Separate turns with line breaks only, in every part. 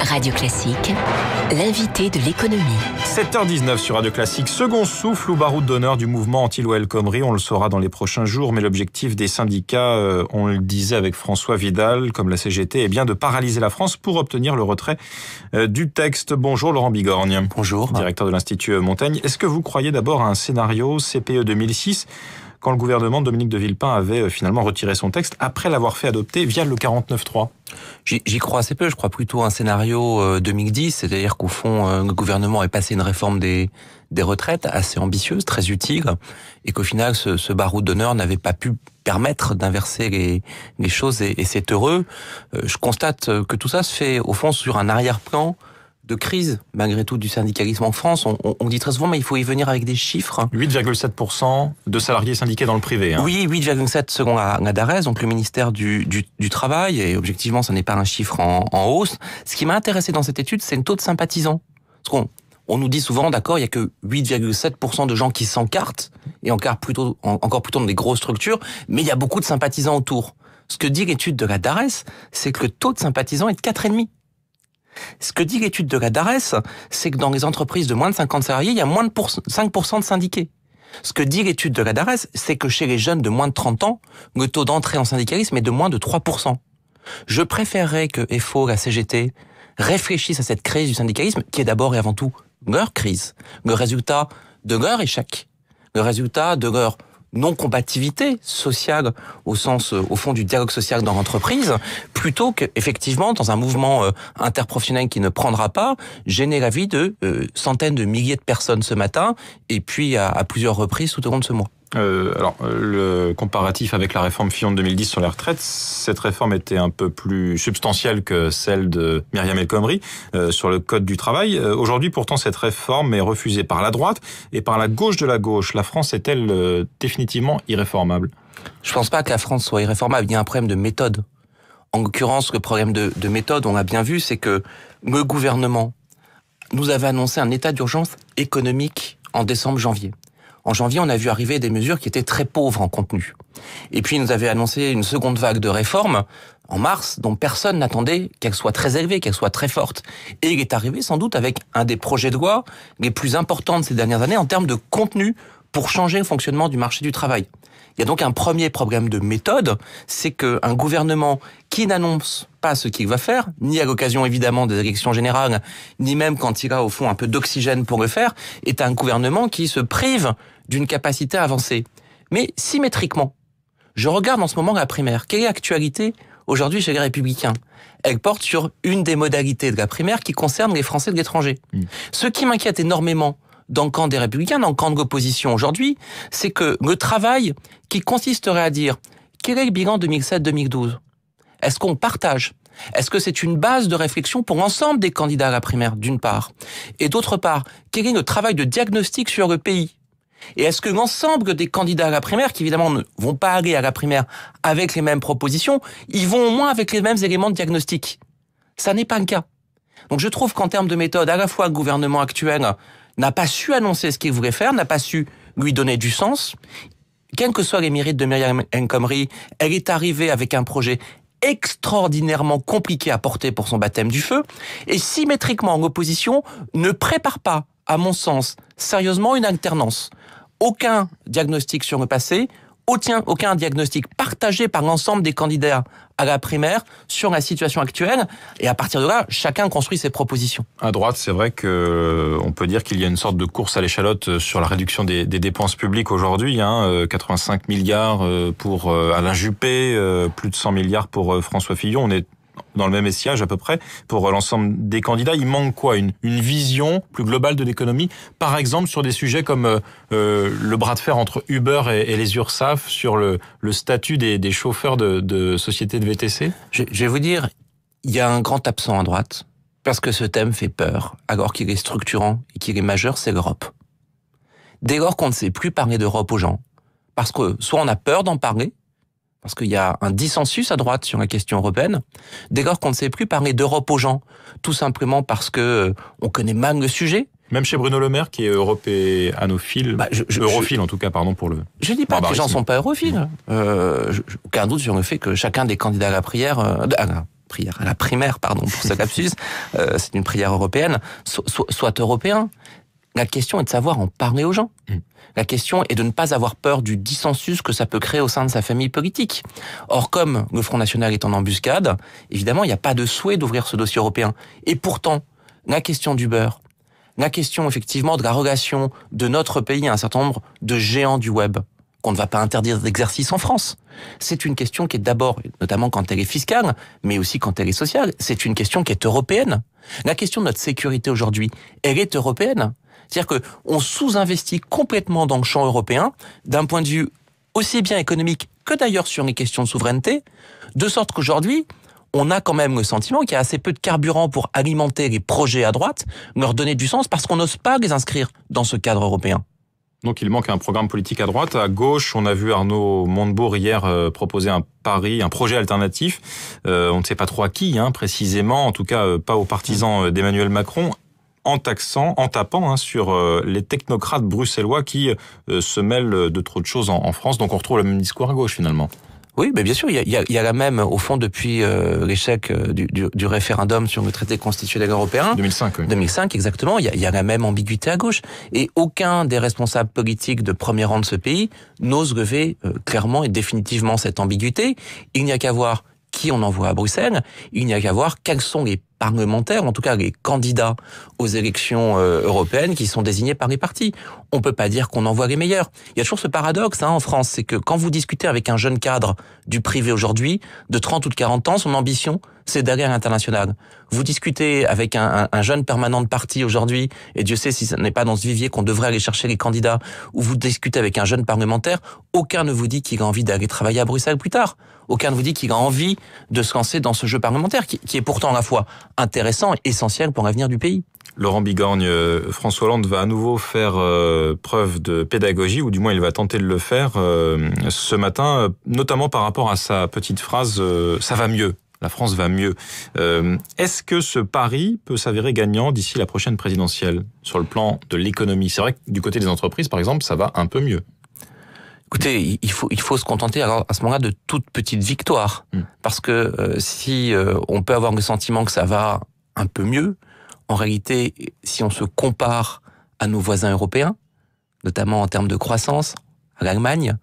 Radio Classique, l'invité de l'économie.
7h19 sur Radio Classique, second souffle ou baroud d'honneur du mouvement anti-loi El Khomri. On le saura dans les prochains jours, mais l'objectif des syndicats, on le disait avec François Vidal, comme la CGT, est bien de paralyser la France pour obtenir le retrait du texte. Bonjour Laurent Bigorgne.
Bonjour.
Directeur de l'Institut Montaigne. Est-ce que vous croyez d'abord à un scénario CPE 2006 quand le gouvernement de Dominique de Villepin avait finalement retiré son texte après l'avoir fait adopter via le 49.3 ?
J'y crois assez peu, je crois plutôt à un scénario 2010, c'est-à-dire qu'au fond, le gouvernement a passé une réforme des retraites assez ambitieuse, très utile, et qu'au final, ce baroud d'honneur n'avait pas pu permettre d'inverser les choses, et c'est heureux. Je constate que tout ça se fait, au fond, sur un arrière-plan de crise, malgré tout, du syndicalisme en France. On dit très souvent, mais il faut y venir avec des chiffres.
8,7% de salariés syndiqués dans le privé.
Oui, 8,7% selon la DARES, donc le ministère du Travail, et objectivement, ça n'est pas un chiffre en hausse. Ce qui m'a intéressé dans cette étude, c'est le taux de sympathisants. Parce qu'on nous dit souvent, d'accord, il y a que 8,7% de gens qui s'encartent, et encore plutôt dans des grosses structures, mais il y a beaucoup de sympathisants autour. Ce que dit l'étude de la DARES, c'est que le taux de sympathisants est de 4,5%. Ce que dit l'étude de la DARES, c'est que dans les entreprises de moins de 50 salariés, il y a moins de 5% de syndiqués. Ce que dit l'étude de la DARES, c'est que chez les jeunes de moins de 30 ans, le taux d'entrée en syndicalisme est de moins de 3%. Je préférerais que FO, la CGT, réfléchissent à cette crise du syndicalisme, qui est d'abord et avant tout leur crise, le résultat de leur échec, le résultat de leur non-combativité sociale au fond du dialogue social dans l'entreprise, plutôt qu'effectivement, dans un mouvement interprofessionnel qui ne prendra pas, gêner la vie de centaines de milliers de personnes ce matin, et puis à plusieurs reprises tout au long de ce mois.
Le comparatif avec la réforme Fillon de 2010 sur les retraites, cette réforme était un peu plus substantielle que celle de Myriam El Khomri sur le code du travail. Aujourd'hui, pourtant, cette réforme est refusée par la droite et par la gauche de la gauche. La France est-elle définitivement irréformable ?
Je ne pense pas que la France soit irréformable. Il y a un problème de méthode. En l'occurrence, le problème de méthode, on l'a bien vu, c'est que le gouvernement nous avait annoncé un état d'urgence économique en décembre-janvier. En janvier, on a vu arriver des mesures qui étaient très pauvres en contenu. Et puis, il nous avait annoncé une seconde vague de réformes en mars, dont personne n'attendait qu'elle soit très élevée, qu'elle soit très forte. Et il est arrivé sans doute avec un des projets de loi les plus importants de ces dernières années en termes de contenu pour changer le fonctionnement du marché du travail. Il y a donc un premier problème de méthode, c'est qu'un gouvernement qui n'annonce pas ce qu'il va faire, ni à l'occasion évidemment des élections générales, ni même quand il a au fond un peu d'oxygène pour le faire, est un gouvernement qui se prive d'une capacité à avancer. Mais symétriquement, je regarde en ce moment la primaire. Quelle est l'actualité aujourd'hui chez les Républicains ? Elle porte sur une des modalités de la primaire qui concerne les Français de l'étranger. Ce qui m'inquiète énormément dans le camp des Républicains, dans le camp de l'opposition aujourd'hui, c'est que le travail qui consisterait à dire quel est le bilan 2007-2012 ? Est-ce qu'on partage ? Est-ce que c'est une base de réflexion pour l'ensemble des candidats à la primaire, d'une part ? Et d'autre part, quel est le travail de diagnostic sur le pays ? Et est-ce que l'ensemble des candidats à la primaire, qui évidemment ne vont pas aller à la primaire avec les mêmes propositions, ils vont au moins avec les mêmes éléments de diagnostic ? Ça n'est pas le cas. Donc je trouve qu'en termes de méthode, à la fois le gouvernement actuel n'a pas su annoncer ce qu'il voulait faire, n'a pas su lui donner du sens. Quels que soient les mérites de Myriam El Khomri, elle est arrivée avec un projet extraordinairement compliqué à porter pour son baptême du feu, et symétriquement, l'opposition ne prépare pas, à mon sens, sérieusement une alternance. Aucun diagnostic sur le passé, aucun diagnostic partagé par l'ensemble des candidats à la primaire sur la situation actuelle, et à partir de là, chacun construit ses propositions.
À droite, c'est vrai qu'on peut dire qu'il y a une sorte de course à l'échalote sur la réduction des dépenses publiques aujourd'hui. 85 milliards pour Alain Juppé, plus de 100 milliards pour François Fillon. On est dans le même essayage à peu près pour l'ensemble des candidats. Il manque quoi ? Une vision plus globale de l'économie, par exemple sur des sujets comme le bras de fer entre Uber et les URSSAF sur le statut des chauffeurs de sociétés de VTC.
Je vais vous dire, il y a un grand absent à droite, parce que ce thème fait peur, alors qu'il est structurant et qu'il est majeur, c'est l'Europe. Dès lors qu'on ne sait plus parler d'Europe aux gens, parce que soit on a peur d'en parler, parce qu'il y a un dissensus à droite sur la question européenne, dès lors qu'on ne sait plus parler d'Europe aux gens, tout simplement parce que on connaît mal le sujet.
Même chez Bruno Le Maire, qui est européanophile, europhile en tout cas, pardon pour le...
Je dis pas que les gens sont pas europhiles. Aucun doute sur le fait que chacun des candidats à la prière, à la primaire, pardon pour ce lapsus, c'est une prière européenne, soit européen. La question est de savoir en parler aux gens. La question est de ne pas avoir peur du dissensus que ça peut créer au sein de sa famille politique. Or, comme le Front National est en embuscade, évidemment, il n'y a pas de souhait d'ouvrir ce dossier européen. Et pourtant, la question du beurre, la question effectivement de la relation de notre pays à un certain nombre de géants du web, qu'on ne va pas interdire d'exercice en France. C'est une question qui est d'abord, notamment quand elle est fiscale, mais aussi quand elle est sociale, c'est une question qui est européenne. La question de notre sécurité aujourd'hui, elle est européenne. C'est-à-dire qu'on sous-investit complètement dans le champ européen, d'un point de vue aussi bien économique que d'ailleurs sur les questions de souveraineté, de sorte qu'aujourd'hui, on a quand même le sentiment qu'il y a assez peu de carburant pour alimenter les projets à droite, leur donner du sens, parce qu'on n'ose pas les inscrire dans ce cadre européen.
Donc il manque un programme politique à droite. À gauche, on a vu Arnaud Montebourg hier proposer un projet alternatif. On ne sait pas trop à qui, précisément, en tout cas pas aux partisans d'Emmanuel Macron, en tapant sur les technocrates bruxellois qui se mêlent de trop de choses en France. Donc on retrouve le même discours à gauche finalement.
Oui, mais bien sûr, il y a la même, au fond, depuis l'échec du référendum sur le traité constitutionnel européen.
2005, oui.
2005, exactement. Il y a la même ambiguïté à gauche. Et aucun des responsables politiques de premier rang de ce pays n'ose lever clairement et définitivement cette ambiguïté. Il n'y a qu'à voir qui on envoie à Bruxelles. Il n'y a qu'à voir quels sont les parlementaires, en tout cas les candidats aux élections européennes qui sont désignés par les partis. On peut pas dire qu'on envoie les meilleurs. Il y a toujours ce paradoxe en France, c'est que quand vous discutez avec un jeune cadre du privé aujourd'hui, de 30 ou de 40 ans, son ambition, c'est d'aller à l'international. Vous discutez avec un jeune permanent de parti aujourd'hui, et Dieu sait si ce n'est pas dans ce vivier qu'on devrait aller chercher les candidats, ou vous discutez avec un jeune parlementaire, aucun ne vous dit qu'il a envie d'aller travailler à Bruxelles plus tard. Aucun ne vous dit qu'il a envie de se lancer dans ce jeu parlementaire, qui est pourtant à la fois intéressant et essentiel pour l'avenir du pays.
Laurent Bigorgne, François Hollande va à nouveau faire preuve de pédagogie, ou du moins il va tenter de le faire ce matin, notamment par rapport à sa petite phrase « ça va mieux ». La France va mieux. Est-ce que ce pari peut s'avérer gagnant d'ici la prochaine présidentielle sur le plan de l'économie? C'est vrai que du côté des entreprises, par exemple, ça va un peu mieux.
Écoutez, il faut se contenter alors à ce moment-là de toutes petites victoires. Parce que si on peut avoir le sentiment que ça va un peu mieux, en réalité, si on se compare à nos voisins européens, notamment en termes de croissance, à l'Allemagne,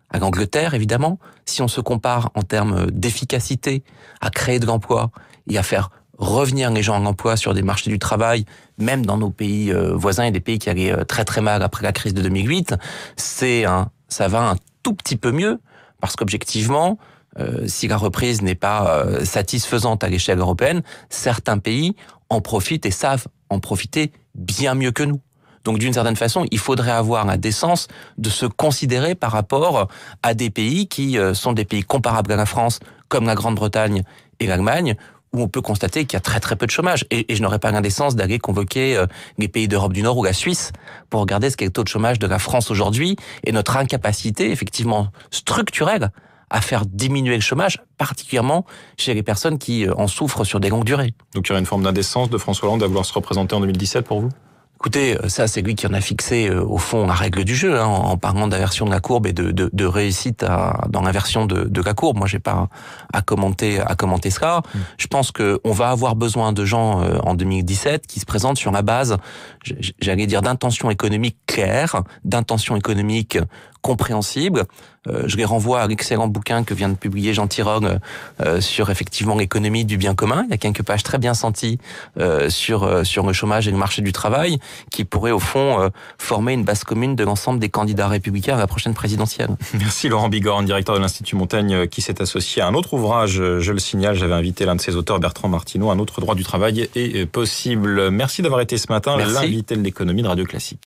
à l'Angleterre évidemment, si on se compare en termes d'efficacité à créer de l'emploi et à faire revenir les gens en emploi sur des marchés du travail, même dans nos pays voisins et des pays qui allaient très très mal après la crise de 2008, ça va un tout petit peu mieux, parce qu'objectivement, si la reprise n'est pas satisfaisante à l'échelle européenne, certains pays en profitent et savent en profiter bien mieux que nous. Donc d'une certaine façon, il faudrait avoir la décence de se considérer par rapport à des pays qui sont des pays comparables à la France, comme la Grande-Bretagne et l'Allemagne, où on peut constater qu'il y a très très peu de chômage. Et je n'aurais pas l'indécence d'aller convoquer les pays d'Europe du Nord ou la Suisse pour regarder ce qu'est le taux de chômage de la France aujourd'hui et notre incapacité effectivement structurelle à faire diminuer le chômage, particulièrement chez les personnes qui en souffrent sur des longues durées.
Donc il y aurait une forme d'indécence de François Hollande à vouloir se représenter en 2017 pour vous ?
Écoutez, ça c'est lui qui en a fixé au fond la règle du jeu, en parlant d'inversion de la courbe et de réussite dans l'inversion de la courbe. Moi j'ai pas à commenter cela. Je pense que on va avoir besoin de gens en 2017 qui se présentent sur la base, j'allais dire, d'intentions économiques claires, d'intentions économiques compréhensibles. Je les renvoie à l'excellent bouquin que vient de publier Jean Tirole sur effectivement l'économie du bien commun. Il y a quelques pages très bien senties sur le chômage et le marché du travail qui pourraient au fond former une base commune de l'ensemble des candidats républicains à la prochaine présidentielle.
Merci Laurent Bigorgne, directeur de l'Institut Montaigne, qui s'est associé à un autre ouvrage, je le signale, j'avais invité l'un de ses auteurs, Bertrand Martineau, Un autre droit du travail est possible. Merci d'avoir été ce matin l'invité de l'économie de Radio Classique.